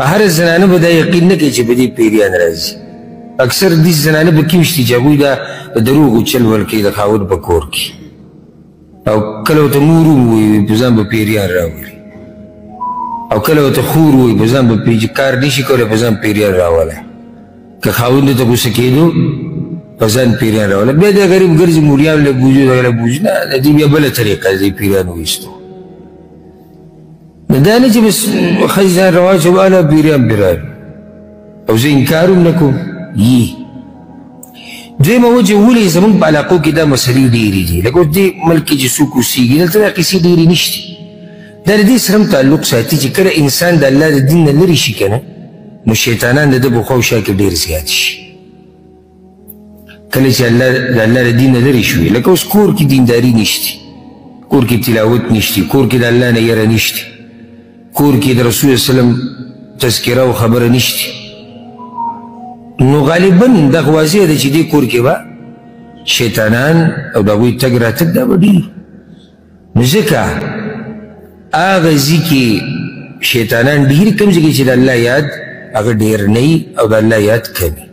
هر زنانه به دا یقین نه کوي چې په دې پیریان راځي. اکثر دې زنانه به کوم شي چې هغوی دا د دروغو چل ول کوي د خاوند په کور کې، او کله ورته مور ووایي په ځان به پیریان راولي، او کله ورته خور ووایي په ځان به کار نشي کولی په ځان پیریان راولی. که خاوند ته غوسه کېدو په ځان پیریان راولی، بیا دا غریب ګرځي موریان له بوجو دغه بوجو نه، د دې بیا بله طریقه د دې پیریانو ویستو. دا نه چې بس ښځې ځان راواچوي والا پیریان پرې راغلي او زه انکار هم نه کوم. دویمه وجه ولې زموږ په علاقو کې دا مسلې ډېرې دي، لکه اوس دې ملک کې چې څوک اوسېږي دلته دا قصې ډېرې نشتې. دا د دې سره هم تعلق ساتي چې کله انسان د الله د دین نه لرې شي که نه، نو شیطانان د ده په خوا او شا کې ډېر زیات شي. کله چې د الله د دین نه لرې شوي، لکه اوس کور کې دینداري نشتي، کور کې تلاوت نشتي، کور کې د الله نه یره نشتي، کور کې د رسول صلی الله علیه وسلم تذکره او خبره نشتي، نو غالبا دغه واضح ده چې دې کور کې به شیطانان او د هغوی تګ راتګ دا به ډېر. نو ځکه هغه ځای کې شیطانان ډېر کوم ځای کې چې د الله یاد هغه ډېر نه وي او د الله یاد کمي.